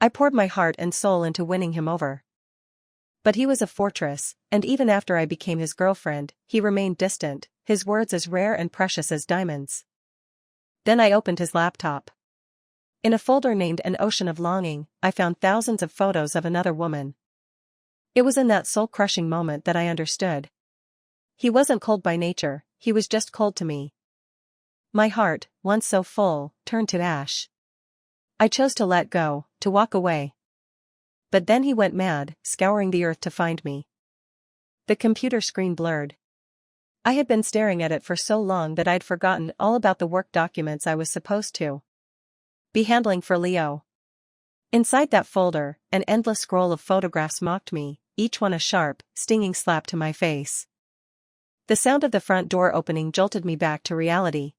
I poured my heart and soul into winning him over. But he was a fortress, and even after I became his girlfriend, he remained distant, his words as rare and precious as diamonds. Then I opened his laptop. In a folder named An Ocean of Longing, I found thousands of photos of another woman. It was in that soul-crushing moment that I understood. He wasn't cold by nature, he was just cold to me. My heart, once so full, turned to ash. I chose to let go, to walk away. But then he went mad, scouring the earth to find me. The computer screen blurred. I had been staring at it for so long that I'd forgotten all about the work documents I was supposed to be handling for Leo. Inside that folder, an endless scroll of photographs mocked me, each one a sharp, stinging slap to my face. The sound of the front door opening jolted me back to reality.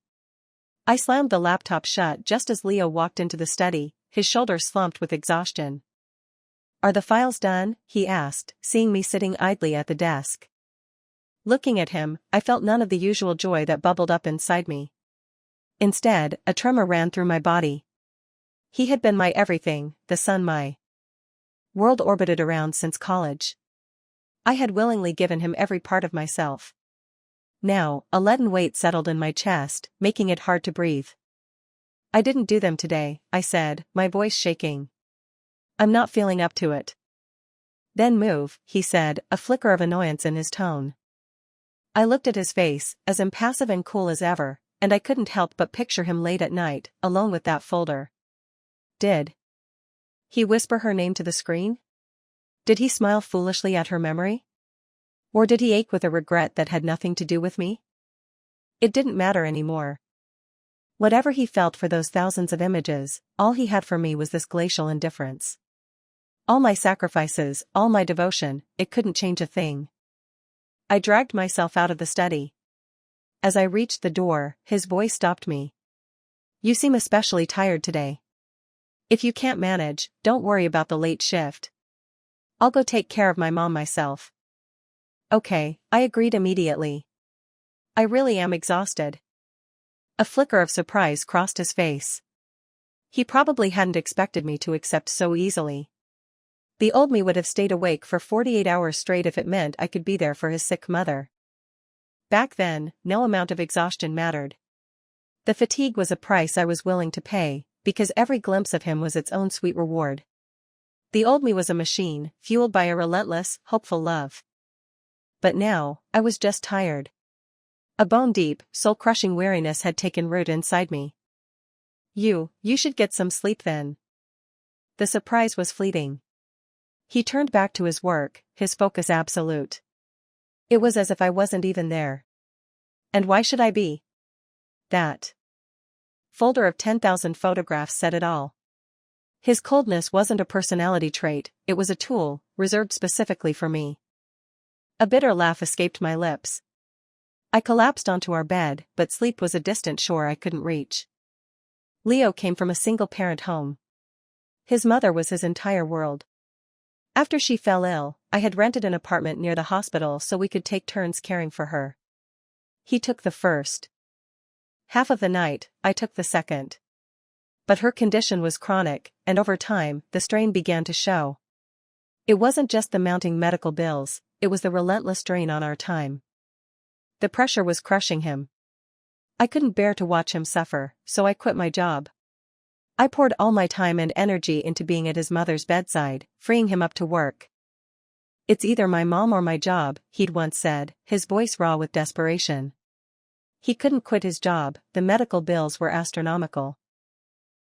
I slammed the laptop shut just as Leo walked into the study, his shoulders slumped with exhaustion. "Are the files done?" he asked, seeing me sitting idly at the desk. Looking at him, I felt none of the usual joy that bubbled up inside me. Instead, a tremor ran through my body. He had been my everything, the sun my world orbited around since college. I had willingly given him every part of myself. Now, a leaden weight settled in my chest, making it hard to breathe. "I didn't do them today," I said, my voice shaking. "I'm not feeling up to it." "Then move," he said, a flicker of annoyance in his tone. I looked at his face, as impassive and cool as ever, and I couldn't help but picture him late at night, alone with that folder. Did he whisper her name to the screen? Did he smile foolishly at her memory? Or did he ache with a regret that had nothing to do with me? It didn't matter anymore. Whatever he felt for those thousands of images, all he had for me was this glacial indifference. All my sacrifices, all my devotion, it couldn't change a thing. I dragged myself out of the study. As I reached the door, his voice stopped me. "You seem especially tired today. If you can't manage, don't worry about the late shift. I'll go take care of my mom myself." "Okay," I agreed immediately. "I really am exhausted." A flicker of surprise crossed his face. He probably hadn't expected me to accept so easily. The old me would have stayed awake for 48 hours straight if it meant I could be there for his sick mother. Back then, no amount of exhaustion mattered. The fatigue was a price I was willing to pay, because every glimpse of him was its own sweet reward. The old me was a machine, fueled by a relentless, hopeful love. But now, I was just tired. A bone-deep, soul-crushing weariness had taken root inside me. You should get some sleep then." The surprise was fleeting. He turned back to his work, his focus absolute. It was as if I wasn't even there. And why should I be? That folder of 10,000 photographs said it all. His coldness wasn't a personality trait, it was a tool, reserved specifically for me. A bitter laugh escaped my lips. I collapsed onto our bed, but sleep was a distant shore I couldn't reach. Leo came from a single-parent home. His mother was his entire world. After she fell ill, I had rented an apartment near the hospital so we could take turns caring for her. He took the first half of the night, I took the second. But her condition was chronic, and over time, the strain began to show. It wasn't just the mounting medical bills, it was the relentless drain on our time. The pressure was crushing him. I couldn't bear to watch him suffer, so I quit my job. I poured all my time and energy into being at his mother's bedside, freeing him up to work. "It's either my mom or my job," he'd once said, his voice raw with desperation. He couldn't quit his job, the medical bills were astronomical.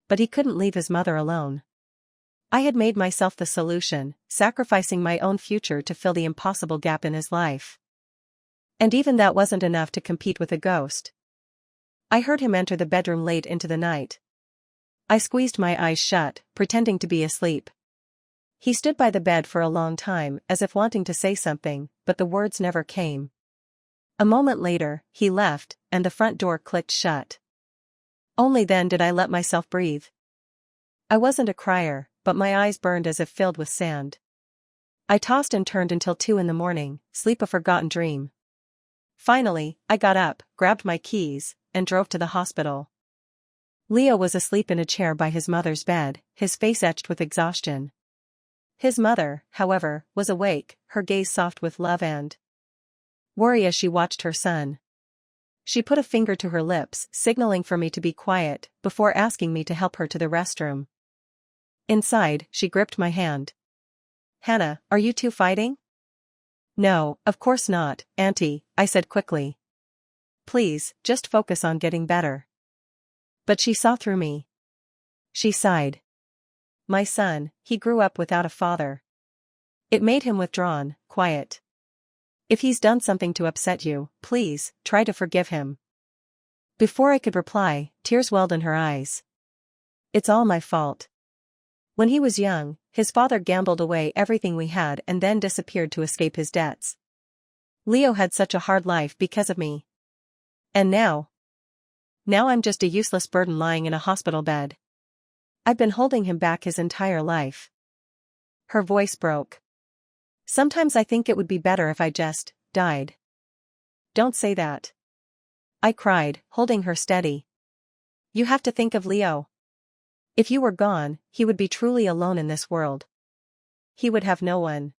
But he couldn't leave his mother alone. I had made myself the solution, sacrificing my own future to fill the impossible gap in his life. And even that wasn't enough to compete with a ghost. I heard him enter the bedroom late into the night. I squeezed my eyes shut, pretending to be asleep. He stood by the bed for a long time, as if wanting to say something, but the words never came. A moment later, he left, and the front door clicked shut. Only then did I let myself breathe. I wasn't a crier, but my eyes burned as if filled with sand. I tossed and turned until 2 a.m, sleep a forgotten dream. Finally, I got up, grabbed my keys, and drove to the hospital. Leo was asleep in a chair by his mother's bed, his face etched with exhaustion. His mother, however, was awake, her gaze soft with love and worry as she watched her son. She put a finger to her lips, signaling for me to be quiet, before asking me to help her to the restroom. Inside, she gripped my hand. "Hannah, are you two fighting?" "No, of course not, Auntie," I said quickly. "Please, just focus on getting better." But she saw through me. She sighed. "My son, he grew up without a father. It made him withdrawn, quiet. If he's done something to upset you, please, try to forgive him." Before I could reply, tears welled in her eyes. "It's all my fault. When he was young, his father gambled away everything we had and then disappeared to escape his debts. Leo had such a hard life because of me. And now I'm just a useless burden lying in a hospital bed. I've been holding him back his entire life." Her voice broke. "Sometimes I think it would be better if I just died." "Don't say that," I cried, holding her steady. "You have to think of Leo. If you were gone, he would be truly alone in this world. He would have no one."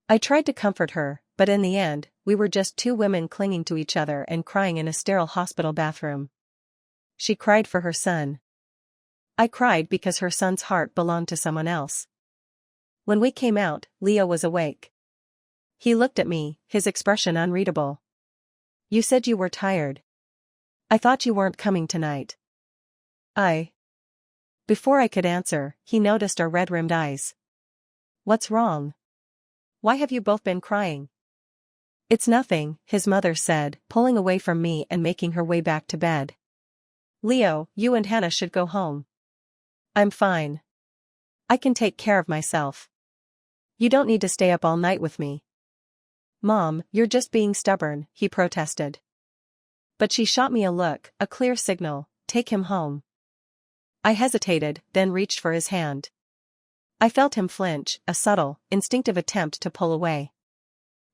I tried to comfort her, but in the end, we were just two women clinging to each other and crying in a sterile hospital bathroom. She cried for her son. I cried because her son's heart belonged to someone else. When we came out, Leo was awake. He looked at me, his expression unreadable. "You said you were tired. I thought you weren't coming tonight." Before I could answer, he noticed our red-rimmed eyes. "What's wrong? Why have you both been crying?" "It's nothing," his mother said, pulling away from me and making her way back to bed. "Leo, you and Hannah should go home." "I'm fine. I can take care of myself. You don't need to stay up all night with me." "Mom, you're just being stubborn," he protested. But she shot me a look, a clear signal: "Take him home." I hesitated, then reached for his hand. I felt him flinch, a subtle, instinctive attempt to pull away.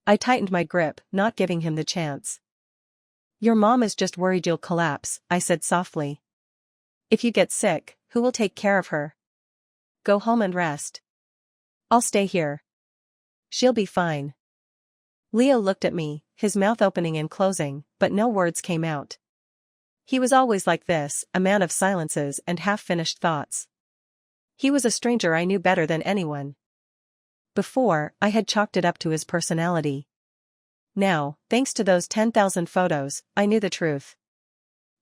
I tightened my grip, not giving him the chance. "Your mom is just worried you'll collapse," I said softly. "If you get sick, who will take care of her? Go home and rest." "I'll stay here. She'll be fine." Leo looked at me, his mouth opening and closing, but no words came out. He was always like this, a man of silences and half-finished thoughts. He was a stranger I knew better than anyone. Before, I had chalked it up to his personality. Now, thanks to those 10,000 photos, I knew the truth.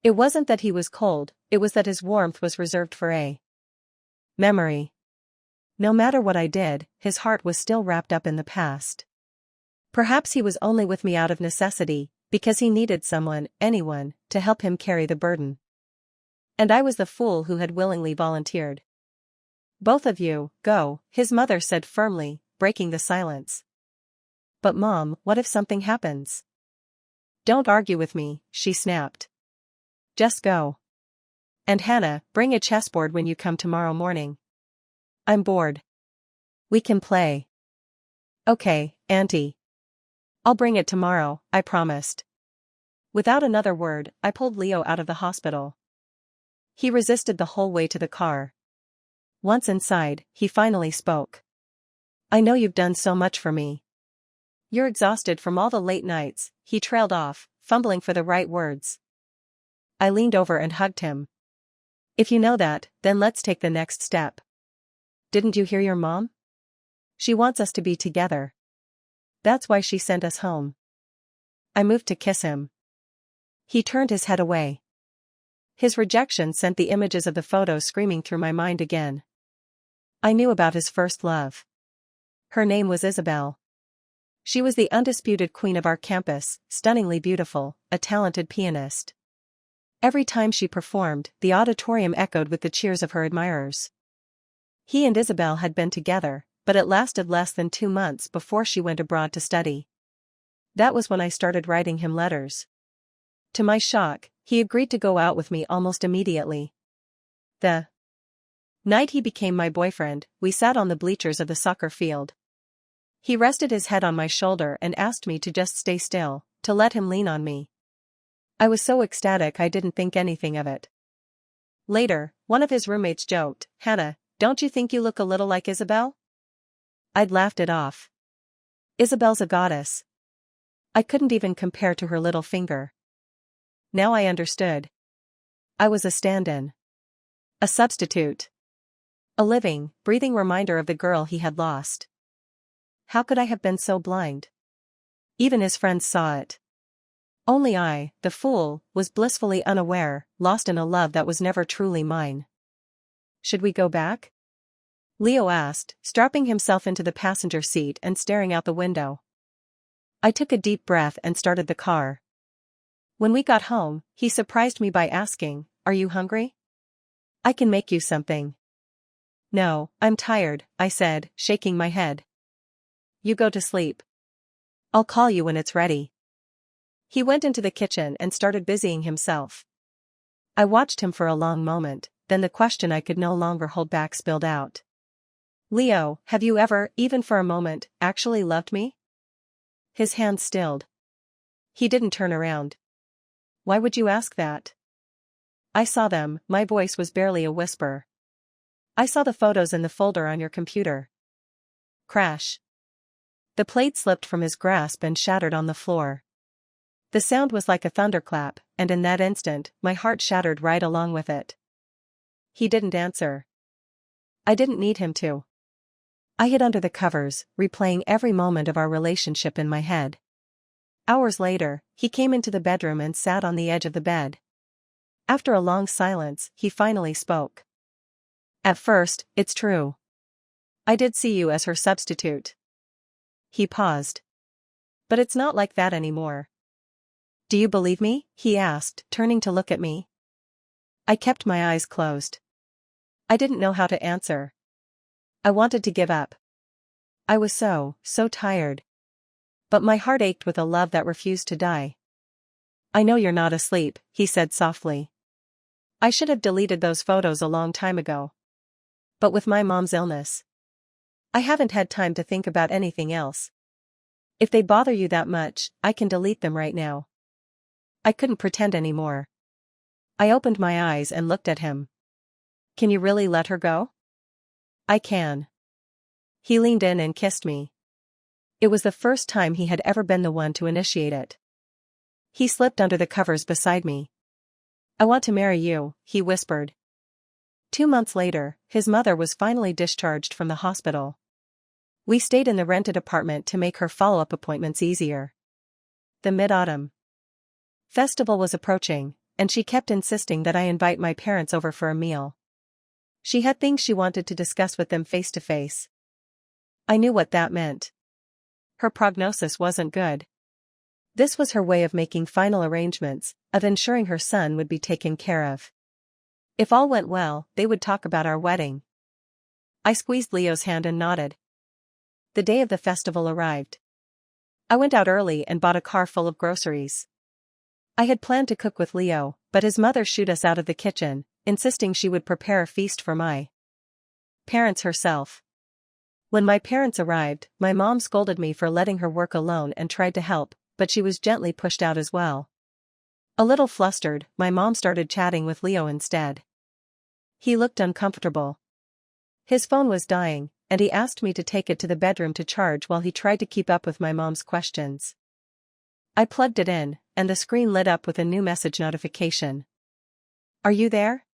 It wasn't that he was cold, it was that his warmth was reserved for a memory. No matter what I did, his heart was still wrapped up in the past. Perhaps he was only with me out of necessity, because he needed someone, anyone, to help him carry the burden. And I was the fool who had willingly volunteered. "Both of you, go," his mother said firmly, breaking the silence. "But Mom, what if something happens?" "Don't argue with me," she snapped. "Just go. And Hannah, bring a chessboard when you come tomorrow morning. I'm bored. We can play." "Okay, Auntie. I'll bring it tomorrow," I promised. Without another word, I pulled Leo out of the hospital. He resisted the whole way to the car. Once inside, he finally spoke. "I know you've done so much for me. You're exhausted from all the late nights," he trailed off, fumbling for the right words. I leaned over and hugged him. "If you know that, then let's take the next step. Didn't you hear your mom? She wants us to be together. That's why she sent us home." I moved to kiss him. He turned his head away. His rejection sent the images of the photos screaming through my mind again. I knew about his first love. Her name was Isabel. She was the undisputed queen of our campus, stunningly beautiful, a talented pianist. Every time she performed, the auditorium echoed with the cheers of her admirers. He and Isabel had been together, but it lasted less than 2 months before she went abroad to study. That was when I started writing him letters. To my shock, he agreed to go out with me almost immediately. The night he became my boyfriend, we sat on the bleachers of the soccer field. He rested his head on my shoulder and asked me to just stay still, to let him lean on me. I was so ecstatic I didn't think anything of it. Later, one of his roommates joked, "Hannah, don't you think you look a little like Isabel?" I'd laughed it off. Isabel's a goddess. I couldn't even compare to her little finger. Now I understood. I was a stand-in. A substitute. A living, breathing reminder of the girl he had lost. How could I have been so blind? Even his friends saw it. Only I, the fool, was blissfully unaware, lost in a love that was never truly mine. Should we go back? Leo asked, strapping himself into the passenger seat and staring out the window. I took a deep breath and started the car. When we got home, he surprised me by asking, "Are you hungry? I can make you something." "No, I'm tired," I said, shaking my head. "You go to sleep. I'll call you when it's ready." He went into the kitchen and started busying himself. I watched him for a long moment, then the question I could no longer hold back spilled out. "Leo, have you ever, even for a moment, actually loved me?" His hands stilled. He didn't turn around. "Why would you ask that?" "I saw them," my voice was barely a whisper. "I saw the photos in the folder on your computer." Crash. The plate slipped from his grasp and shattered on the floor. The sound was like a thunderclap, and in that instant, my heart shattered right along with it. He didn't answer. I didn't need him to. I hid under the covers, replaying every moment of our relationship in my head. Hours later, he came into the bedroom and sat on the edge of the bed. After a long silence, he finally spoke. "At first, it's true. I did see you as her substitute." He paused. "But it's not like that anymore." "Do you believe me?" he asked, turning to look at me. I kept my eyes closed. I didn't know how to answer. I wanted to give up. I was so tired. But my heart ached with a love that refused to die. "I know you're not asleep," he said softly. "I should have deleted those photos a long time ago. But with my mom's illness, I haven't had time to think about anything else. If they bother you that much, I can delete them right now." I couldn't pretend anymore. I opened my eyes and looked at him. "Can you really let her go?" "I can." He leaned in and kissed me. It was the first time he had ever been the one to initiate it. He slipped under the covers beside me. "I want to marry you," he whispered. 2 months later, his mother was finally discharged from the hospital. We stayed in the rented apartment to make her follow-up appointments easier. The mid-autumn festival was approaching, and she kept insisting that I invite my parents over for a meal. She had things she wanted to discuss with them face to face. I knew what that meant. Her prognosis wasn't good. This was her way of making final arrangements, of ensuring her son would be taken care of. If all went well, they would talk about our wedding. I squeezed Leo's hand and nodded. The day of the festival arrived. I went out early and bought a car full of groceries. I had planned to cook with Leo, but his mother shooed us out of the kitchen, insisting she would prepare a feast for my parents herself. When my parents arrived, my mom scolded me for letting her work alone and tried to help, but she was gently pushed out as well. A little flustered, my mom started chatting with Leo instead. He looked uncomfortable. His phone was dying, and he asked me to take it to the bedroom to charge while he tried to keep up with my mom's questions. I plugged it in, and the screen lit up with a new message notification. "Are you there?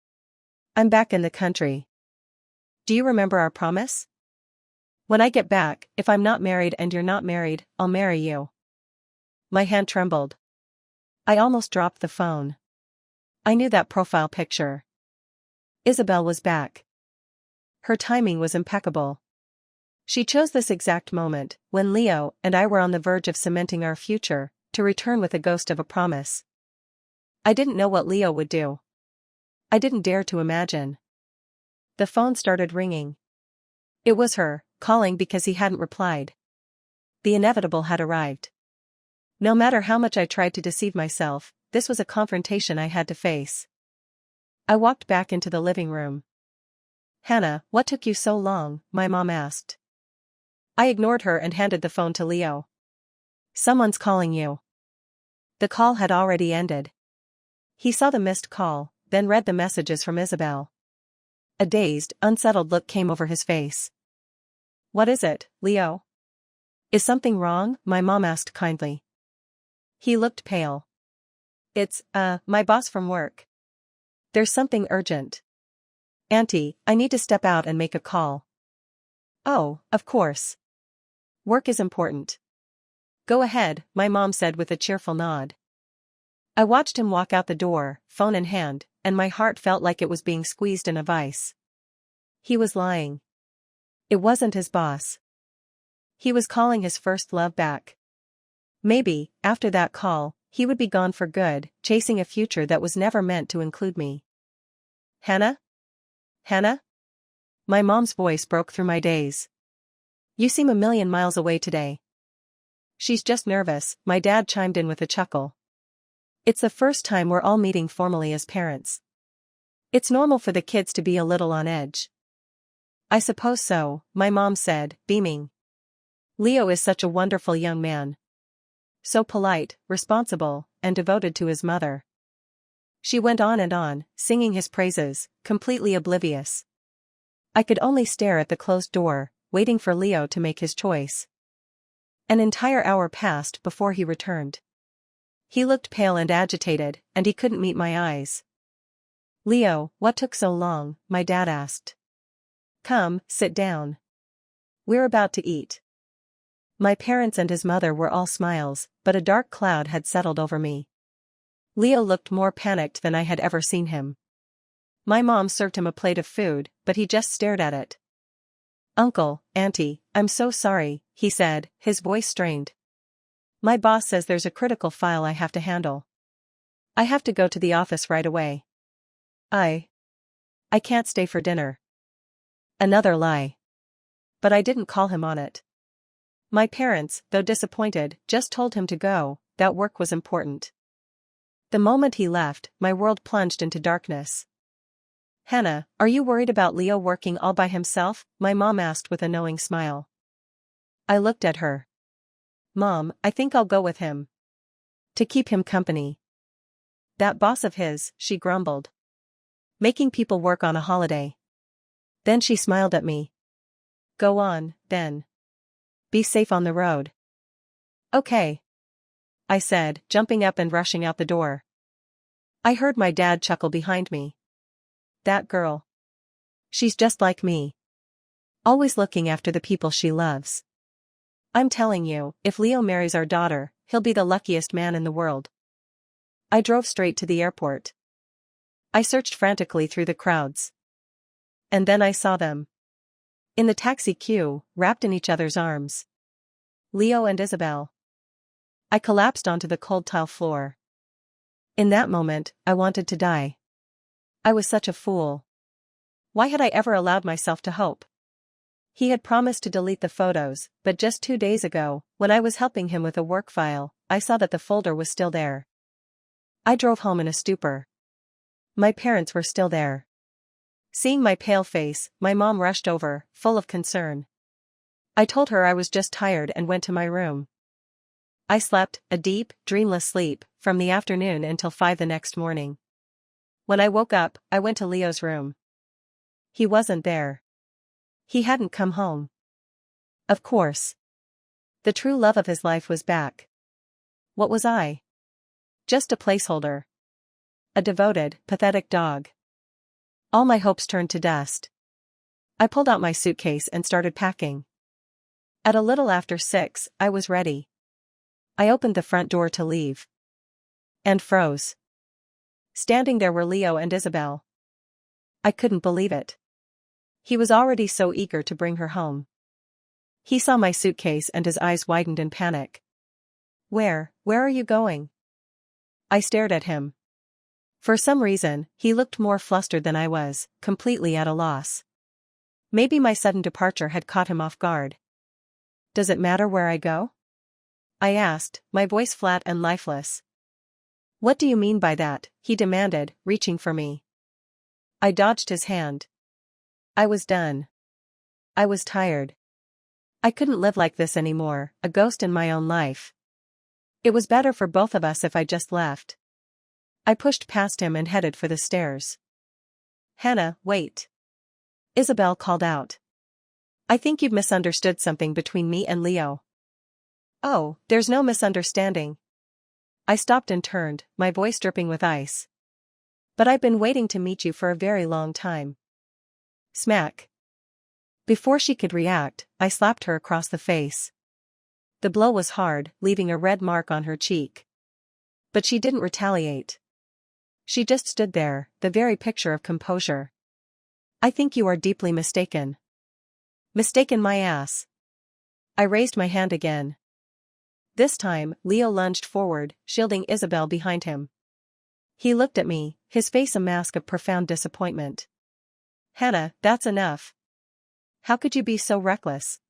I'm back in the country. Do you remember our promise? When I get back, if I'm not married and you're not married, I'll marry you." My hand trembled. I almost dropped the phone. I knew that profile picture. Isabel was back. Her timing was impeccable. She chose this exact moment, when Leo and I were on the verge of cementing our future, to return with a ghost of a promise. I didn't know what Leo would do. I didn't dare to imagine. The phone started ringing. It was her, calling because he hadn't replied. The inevitable had arrived. No matter how much I tried to deceive myself, this was a confrontation I had to face. I walked back into the living room. "Hannah, what took you so long?" my mom asked. I ignored her and handed the phone to Leo. "Someone's calling you." The call had already ended. He saw the missed call, then read the messages from Isabel. A dazed, unsettled look came over his face. "What is it, Leo? Is something wrong?" my mom asked kindly. He looked pale. "It's, my boss from work. There's something urgent. Auntie, I need to step out and make a call." "Oh, of course. Work is important. Go ahead," my mom said with a cheerful nod. I watched him walk out the door, phone in hand, and my heart felt like it was being squeezed in a vice. He was lying. It wasn't his boss. He was calling his first love back. Maybe, after that call, he would be gone for good, chasing a future that was never meant to include me. "Hannah? Hannah?" My mom's voice broke through my daze. "You seem a million miles away today." "She's just nervous," my dad chimed in with a chuckle. "It's the first time we're all meeting formally as parents. It's normal for the kids to be a little on edge." "I suppose so," my mom said, beaming. "Leo is such a wonderful young man. So polite, responsible, and devoted to his mother." She went on and on, singing his praises, completely oblivious. I could only stare at the closed door, waiting for Leo to make his choice. An entire hour passed before he returned. He looked pale and agitated, and he couldn't meet my eyes. "Leo, what took so long?" my dad asked. "Come, sit down. We're about to eat." My parents and his mother were all smiles, but a dark cloud had settled over me. Leo looked more panicked than I had ever seen him. My mom served him a plate of food, but he just stared at it. "Uncle, Auntie, I'm so sorry," he said, his voice strained. "My boss says there's a critical file I have to handle. I have to go to the office right away. I can't stay for dinner." Another lie. But I didn't call him on it. My parents, though disappointed, just told him to go, that work was important. The moment he left, my world plunged into darkness. "Hannah, are you worried about Leo working all by himself?" my mom asked with a knowing smile. I looked at her. "Mom, I think I'll go with him. To keep him company." "That boss of his," she grumbled. "Making people work on a holiday." Then she smiled at me. "Go on, then. Be safe on the road." "Okay," I said, jumping up and rushing out the door. I heard my dad chuckle behind me. "That girl. She's just like me. Always looking after the people she loves. I'm telling you, if Leo marries our daughter, he'll be the luckiest man in the world." I drove straight to the airport. I searched frantically through the crowds. And then I saw them. In the taxi queue, wrapped in each other's arms. Leo and Isabel. I collapsed onto the cold tile floor. In that moment, I wanted to die. I was such a fool. Why had I ever allowed myself to hope? He had promised to delete the photos, but just 2 days ago, when I was helping him with a work file, I saw that the folder was still there. I drove home in a stupor. My parents were still there. Seeing my pale face, my mom rushed over, full of concern. I told her I was just tired and went to my room. I slept, a deep, dreamless sleep, from the afternoon until 5 the next morning. When I woke up, I went to Leo's room. He wasn't there. He hadn't come home. Of course. The true love of his life was back. What was I? Just a placeholder. A devoted, pathetic dog. All my hopes turned to dust. I pulled out my suitcase and started packing. At a little after 6, I was ready. I opened the front door to leave. And froze. Standing there were Leo and Isabel. I couldn't believe it. He was already so eager to bring her home. He saw my suitcase and his eyes widened in panic. Where are you going?" I stared at him. For some reason, he looked more flustered than I was, completely at a loss. Maybe my sudden departure had caught him off guard. "Does it matter where I go?" I asked, my voice flat and lifeless. "What do you mean by that?" he demanded, reaching for me. I dodged his hand. I was done. I was tired. I couldn't live like this anymore, a ghost in my own life. It was better for both of us if I just left. I pushed past him and headed for the stairs. Hannah, wait. Isabel called out. I think you've misunderstood something between me and Leo. Oh, there's no misunderstanding. I stopped and turned, my voice dripping with ice. But I've been waiting to meet you for a very long time. Smack. Before she could react, I slapped her across the face. The blow was hard, leaving a red mark on her cheek. But she didn't retaliate. She just stood there, the very picture of composure. I think you are deeply mistaken. Mistaken my ass. I raised my hand again. This time, Leo lunged forward, shielding Isabel behind him. He looked at me, his face a mask of profound disappointment. Hannah, that's enough. How could you be so reckless?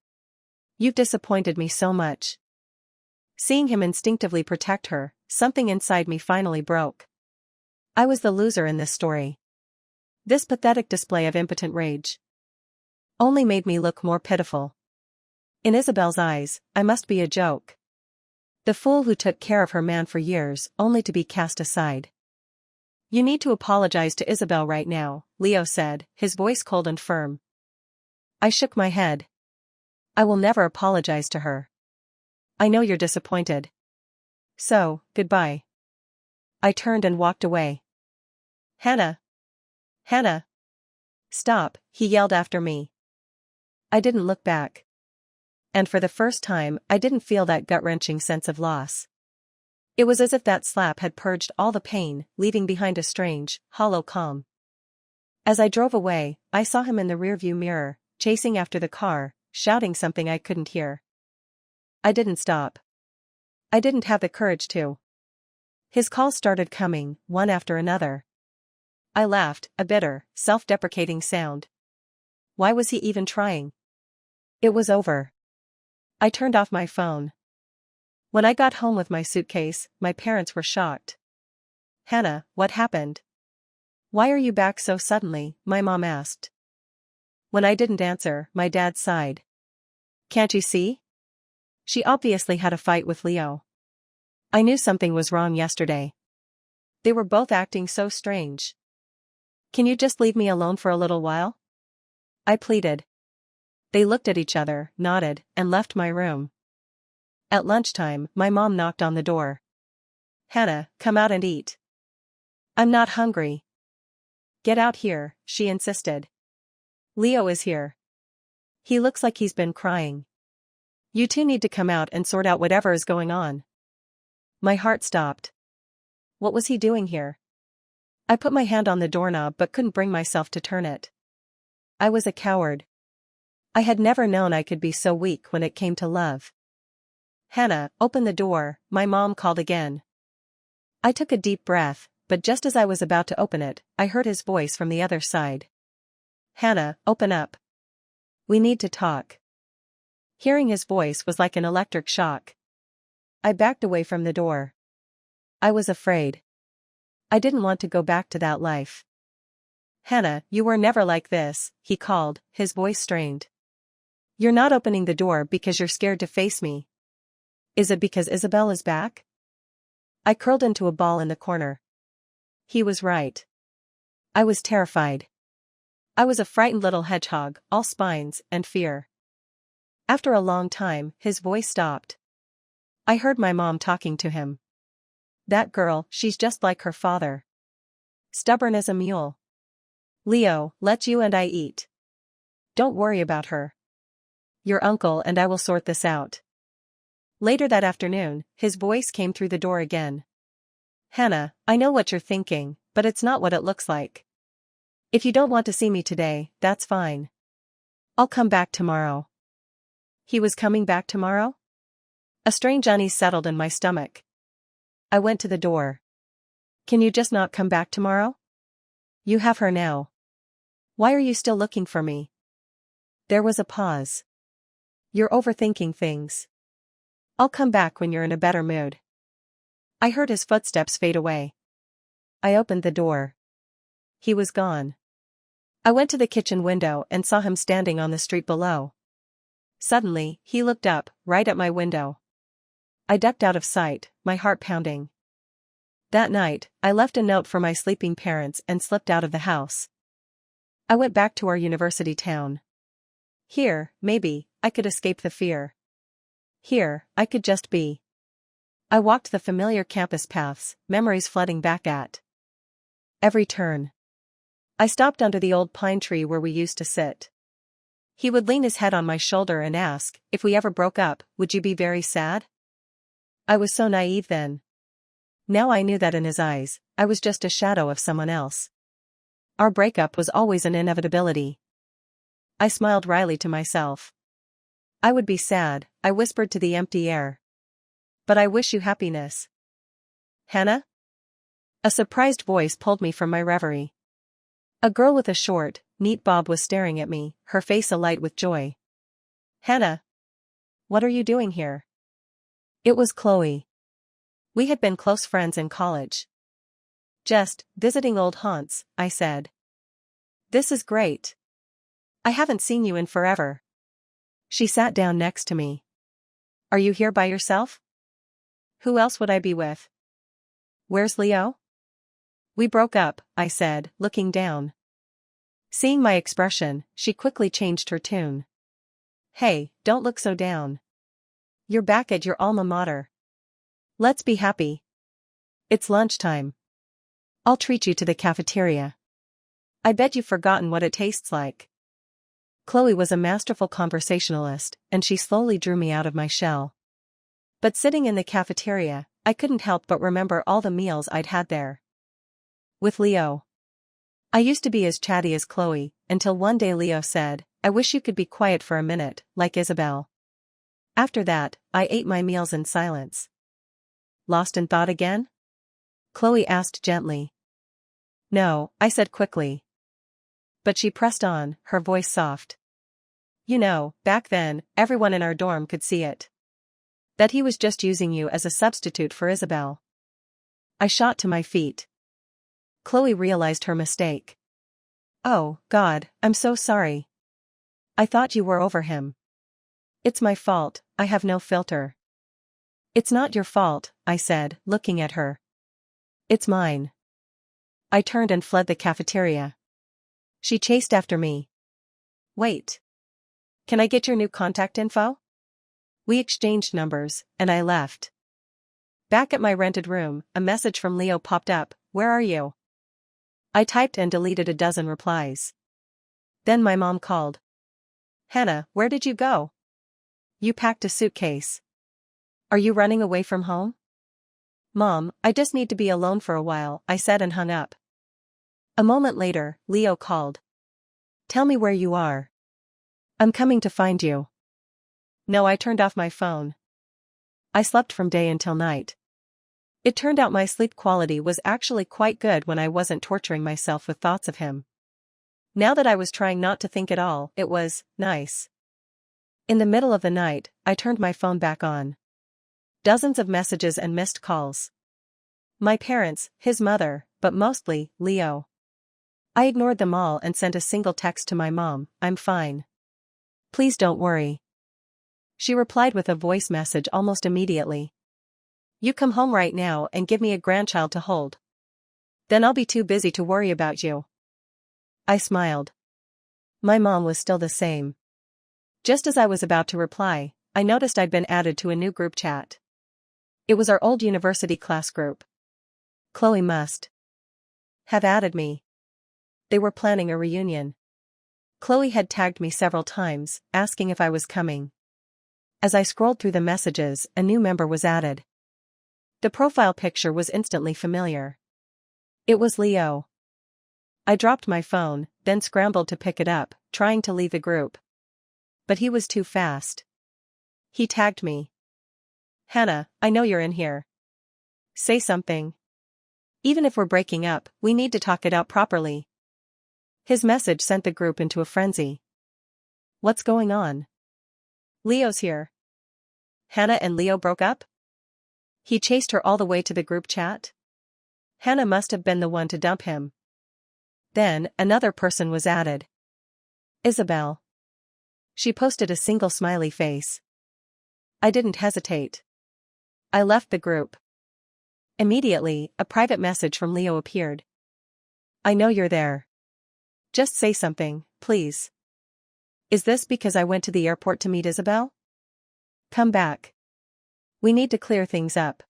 You've disappointed me so much. Seeing him instinctively protect her, something inside me finally broke. I was the loser in this story. This pathetic display of impotent rage only made me look more pitiful. In Isabel's eyes, I must be a joke. The fool who took care of her man for years, only to be cast aside. You need to apologize to Isabel right now, Leo said, his voice cold and firm. I shook my head. I will never apologize to her. I know you're disappointed. So, goodbye. I turned and walked away. Hannah! Hannah! Stop, he yelled after me. I didn't look back. And for the first time, I didn't feel that gut-wrenching sense of loss. It was as if that slap had purged all the pain, leaving behind a strange, hollow calm. As I drove away, I saw him in the rearview mirror, chasing after the car, shouting something I couldn't hear. I didn't stop. I didn't have the courage to. His calls started coming, one after another. I laughed, a bitter, self-deprecating sound. Why was he even trying? It was over. I turned off my phone. When I got home with my suitcase, my parents were shocked. Hannah, what happened? Why are you back so suddenly? My mom asked. When I didn't answer, my dad sighed. Can't you see? She obviously had a fight with Leo. I knew something was wrong yesterday. They were both acting so strange. Can you just leave me alone for a little while? I pleaded. They looked at each other, nodded, and left my room. At lunchtime, my mom knocked on the door. Hannah, come out and eat. I'm not hungry. Get out here, she insisted. Leo is here. He looks like he's been crying. You two need to come out and sort out whatever is going on. My heart stopped. What was he doing here? I put my hand on the doorknob but couldn't bring myself to turn it. I was a coward. I had never known I could be so weak when it came to love. Hannah, open the door, my mom called again. I took a deep breath, but just as I was about to open it, I heard his voice from the other side. Hannah, open up. We need to talk. Hearing his voice was like an electric shock. I backed away from the door. I was afraid. I didn't want to go back to that life. Hannah, you were never like this, he called, his voice strained. You're not opening the door because you're scared to face me. Is it because Isabel is back? I curled into a ball in the corner. He was right. I was terrified. I was a frightened little hedgehog, all spines and fear. After a long time, his voice stopped. I heard my mom talking to him. That girl, she's just like her father. Stubborn as a mule. Leo, let you and I eat. Don't worry about her. Your uncle and I will sort this out. Later that afternoon, his voice came through the door again. Hannah, I know what you're thinking, but it's not what it looks like. If you don't want to see me today, that's fine. I'll come back tomorrow. He was coming back tomorrow? A strange unease settled in my stomach. I went to the door. Can you just not come back tomorrow? You have her now. Why are you still looking for me? There was a pause. You're overthinking things. I'll come back when you're in a better mood. I heard his footsteps fade away. I opened the door. He was gone. I went to the kitchen window and saw him standing on the street below. Suddenly, he looked up, right at my window. I ducked out of sight, my heart pounding. That night, I left a note for my sleeping parents and slipped out of the house. I went back to our university town. Here, maybe, I could escape the fear. Here, I could just be. I walked the familiar campus paths, memories flooding back at every turn. I stopped under the old pine tree where we used to sit. He would lean his head on my shoulder and ask, if we ever broke up, would you be very sad? I was so naive then. Now I knew that in his eyes, I was just a shadow of someone else. Our breakup was always an inevitability. I smiled wryly to myself. I would be sad, I whispered to the empty air. But I wish you happiness. Hannah? A surprised voice pulled me from my reverie. A girl with a short, neat bob was staring at me, her face alight with joy. Hannah? What are you doing here? It was Chloe. We had been close friends in college. Just visiting old haunts, I said. This is great. I haven't seen you in forever. She sat down next to me. Are you here by yourself? Who else would I be with? Where's Leo? We broke up, I said, looking down. Seeing my expression, she quickly changed her tune. Hey, don't look so down. You're back at your alma mater. Let's be happy. It's lunchtime. I'll treat you to the cafeteria. I bet you've forgotten what it tastes like. Chloe was a masterful conversationalist, and she slowly drew me out of my shell. But sitting in the cafeteria, I couldn't help but remember all the meals I'd had there. With Leo. I used to be as chatty as Chloe, until one day Leo said, I wish you could be quiet for a minute, like Isabel. After that, I ate my meals in silence. Lost in thought again? Chloe asked gently. No, I said quickly. But she pressed on, her voice soft. You know, back then, everyone in our dorm could see it. That he was just using you as a substitute for Isabel. I shot to my feet. Chloe realized her mistake. Oh, God, I'm so sorry. I thought you were over him. It's my fault, I have no filter. It's not your fault, I said, looking at her. It's mine. I turned and fled the cafeteria. She chased after me. Wait. Can I get your new contact info? We exchanged numbers, and I left. Back at my rented room, a message from Leo popped up, where are you? I typed and deleted a dozen replies. Then my mom called. Hannah, where did you go? You packed a suitcase. Are you running away from home? Mom, I just need to be alone for a while, I said and hung up. A moment later, Leo called. Tell me where you are. I'm coming to find you. No, I turned off my phone. I slept from day until night. It turned out my sleep quality was actually quite good when I wasn't torturing myself with thoughts of him. Now that I was trying not to think at all, it was nice. In the middle of the night, I turned my phone back on. Dozens of messages and missed calls. My parents, his mother, but mostly, Leo. I ignored them all and sent a single text to my mom, I'm fine. Please don't worry. She replied with a voice message almost immediately. You come home right now and give me a grandchild to hold. Then I'll be too busy to worry about you. I smiled. My mom was still the same. Just as I was about to reply, I noticed I'd been added to a new group chat. It was our old university class group. Chloe must have added me. They were planning a reunion. Chloe had tagged me several times, asking if I was coming. As I scrolled through the messages, a new member was added. The profile picture was instantly familiar. It was Leo. I dropped my phone, then scrambled to pick it up, trying to leave the group. But he was too fast. He tagged me. Hannah, I know you're in here. Say something. Even if we're breaking up, we need to talk it out properly. His message sent the group into a frenzy. What's going on? Leo's here. Hannah and Leo broke up? He chased her all the way to the group chat? Hannah must have been the one to dump him. Then, another person was added. Isabel. She posted a single smiley face. I didn't hesitate. I left the group. Immediately, a private message from Leo appeared. I know you're there. Just say something, please. Is this because I went to the airport to meet Isabel? Come back. We need to clear things up.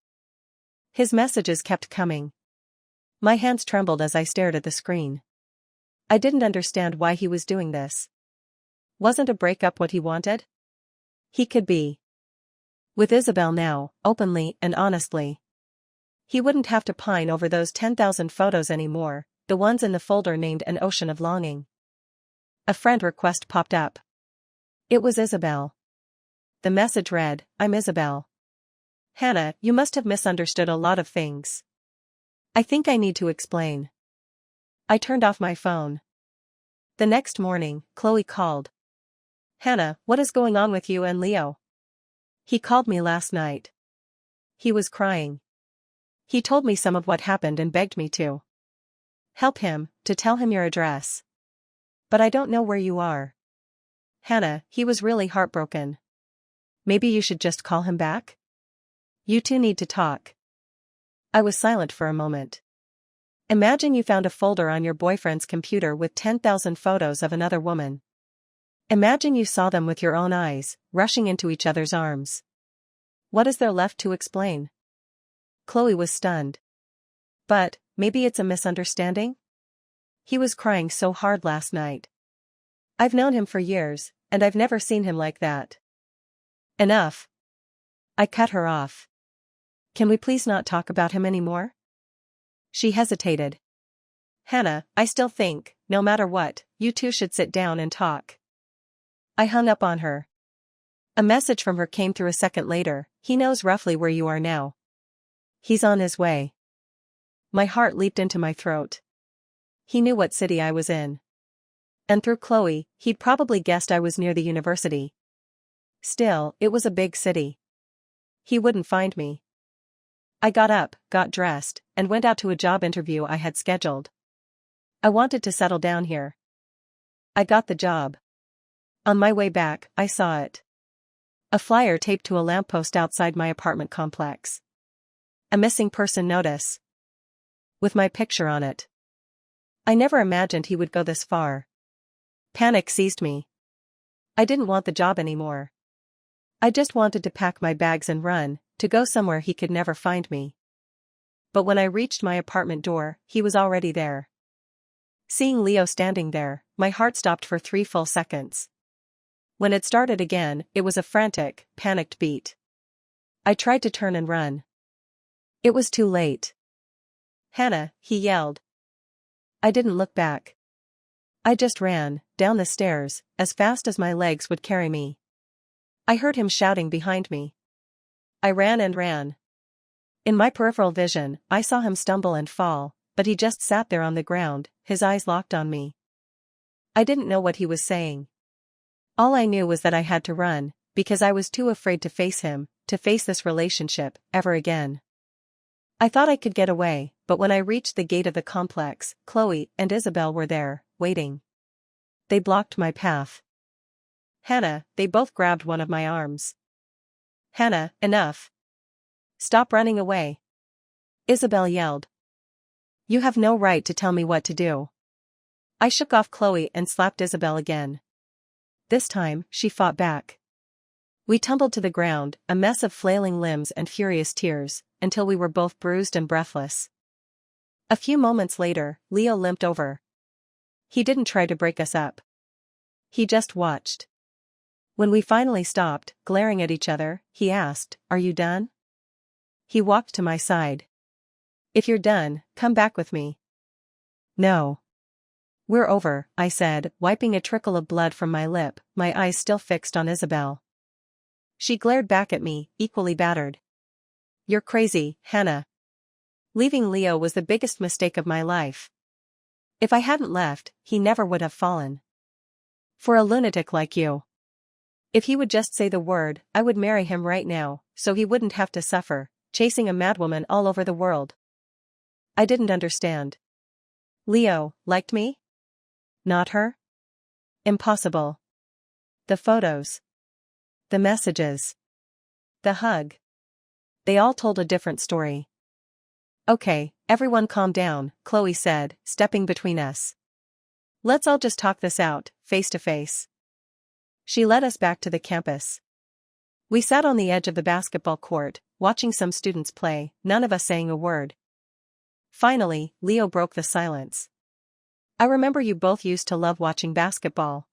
His messages kept coming. My hands trembled as I stared at the screen. I didn't understand why he was doing this. Wasn't a breakup what he wanted? He could be with Isabel now, openly and honestly. He wouldn't have to pine over those 10,000 photos anymore, the ones in the folder named An Ocean of Longing. A friend request popped up. It was Isabel. The message read, I'm Isabel. Hannah, you must have misunderstood a lot of things. I think I need to explain. I turned off my phone. The next morning, Chloe called. Hannah, what is going on with you and Leo? He called me last night. He was crying. He told me some of what happened and begged me to help him, to tell him your address. But I don't know where you are. Hannah, he was really heartbroken. Maybe you should just call him back? You two need to talk. I was silent for a moment. Imagine you found a folder on your boyfriend's computer with 10,000 photos of another woman. Imagine you saw them with your own eyes, rushing into each other's arms. What is there left to explain? Chloe was stunned. But, maybe it's a misunderstanding? He was crying so hard last night. I've known him for years, and I've never seen him like that. Enough. I cut her off. Can we please not talk about him anymore? She hesitated. Hannah, I still think, no matter what, you two should sit down and talk. I hung up on her. A message from her came through a second later. He knows roughly where you are now. He's on his way. My heart leaped into my throat. He knew what city I was in. And through Chloe, he'd probably guessed I was near the university. Still, it was a big city. He wouldn't find me. I got up, got dressed, and went out to a job interview I had scheduled. I wanted to settle down here. I got the job. On my way back, I saw it. A flyer taped to a lamppost outside my apartment complex. A missing person notice. With my picture on it. I never imagined he would go this far. Panic seized me. I didn't want the job anymore. I just wanted to pack my bags and run, to go somewhere he could never find me. But when I reached my apartment door, he was already there. Seeing Leo standing there, my heart stopped for 3 full seconds. When it started again, it was a frantic, panicked beat. I tried to turn and run. It was too late. Hannah, he yelled. I didn't look back. I just ran, down the stairs, as fast as my legs would carry me. I heard him shouting behind me. I ran and ran. In my peripheral vision, I saw him stumble and fall, but he just sat there on the ground, his eyes locked on me. I didn't know what he was saying. All I knew was that I had to run, because I was too afraid to face him, to face this relationship, ever again. I thought I could get away, but when I reached the gate of the complex, Chloe and Isabel were there, waiting. They blocked my path. Hannah, they both grabbed one of my arms. Hannah, enough. Stop running away. Isabel yelled. You have no right to tell me what to do. I shook off Chloe and slapped Isabel again. This time, she fought back. We tumbled to the ground, a mess of flailing limbs and furious tears, until we were both bruised and breathless. A few moments later, Leo limped over. He didn't try to break us up. He just watched. When we finally stopped, glaring at each other, he asked, Are you done? He walked to my side. If you're done, come back with me. No. We're over, I said, wiping a trickle of blood from my lip, my eyes still fixed on Isabel. She glared back at me, equally battered. You're crazy, Hannah. Leaving Leo was the biggest mistake of my life. If I hadn't left, he never would have fallen. For a lunatic like you. If he would just say the word, I would marry him right now, so he wouldn't have to suffer, chasing a madwoman all over the world. I didn't understand. Leo liked me? Not her? Impossible. The photos. The messages. The hug. They all told a different story. Okay, everyone calm down, Chloe said, stepping between us. Let's all just talk this out, face to face. She led us back to the campus. We sat on the edge of the basketball court, watching some students play, none of us saying a word. Finally, Leo broke the silence. I remember you both used to love watching basketball.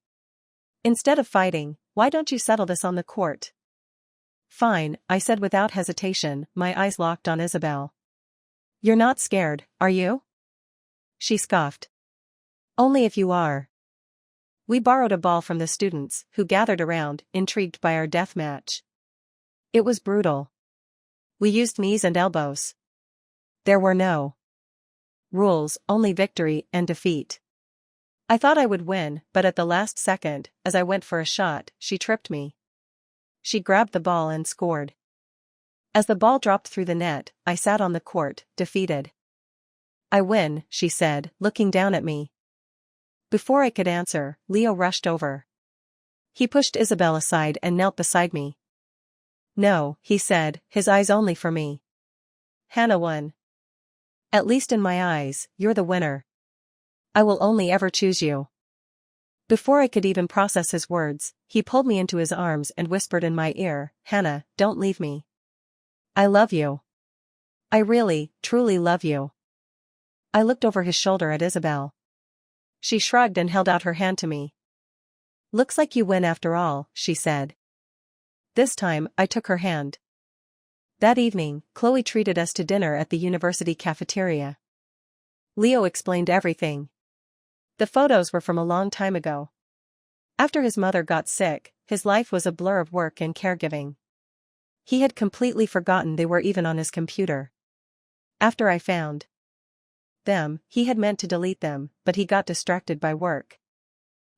Instead of fighting, why don't you settle this on the court? Fine, I said without hesitation, my eyes locked on Isabel. You're not scared, are you? She scoffed. Only if you are. We borrowed a ball from the students, who gathered around, intrigued by our death match. It was brutal. We used knees and elbows. There were no rules, only victory and defeat. I thought I would win, but at the last second, as I went for a shot, she tripped me. She grabbed the ball and scored. As the ball dropped through the net, I sat on the court, defeated. I win, she said, looking down at me. Before I could answer, Leo rushed over. He pushed Isabel aside and knelt beside me. No, he said, his eyes only for me. Hannah won. At least in my eyes, you're the winner. I will only ever choose you. Before I could even process his words, he pulled me into his arms and whispered in my ear, Hannah, don't leave me. I love you. I really, truly love you. I looked over his shoulder at Isabel. She shrugged and held out her hand to me. Looks like you win after all, she said. This time, I took her hand. That evening, Chloe treated us to dinner at the university cafeteria. Leo explained everything. The photos were from a long time ago. After his mother got sick, his life was a blur of work and caregiving. He had completely forgotten they were even on his computer. After I found them, he had meant to delete them, but he got distracted by work.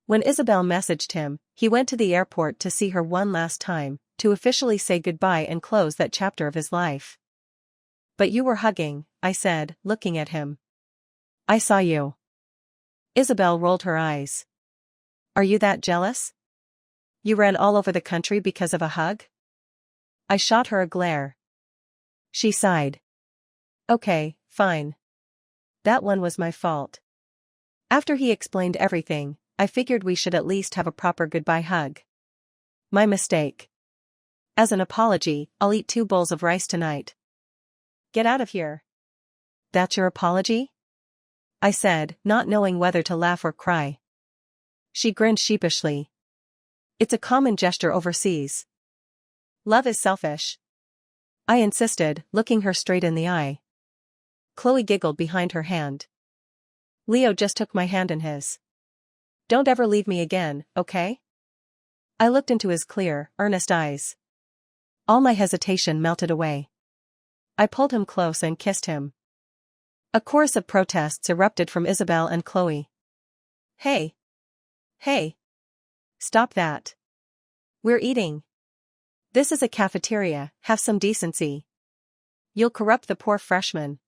When Isabel messaged him, he went to the airport to see her one last time, to officially say goodbye and close that chapter of his life. But you were hugging, I said, looking at him. I saw you. Isabel rolled her eyes. Are you that jealous? You ran all over the country because of a hug? I shot her a glare. She sighed. Okay, fine. That one was my fault. After he explained everything, I figured we should at least have a proper goodbye hug. My mistake. As an apology, I'll eat 2 bowls of rice tonight. Get out of here. That's your apology? I said, not knowing whether to laugh or cry. She grinned sheepishly. It's a common gesture overseas. Love is selfish. I insisted, looking her straight in the eye. Chloe giggled behind her hand. Leo just took my hand in his. Don't ever leave me again, okay? I looked into his clear, earnest eyes. All my hesitation melted away. I pulled him close and kissed him. A chorus of protests erupted from Isabel and Chloe. Hey! Hey! Stop that. We're eating. This is a cafeteria, have some decency. You'll corrupt the poor freshman.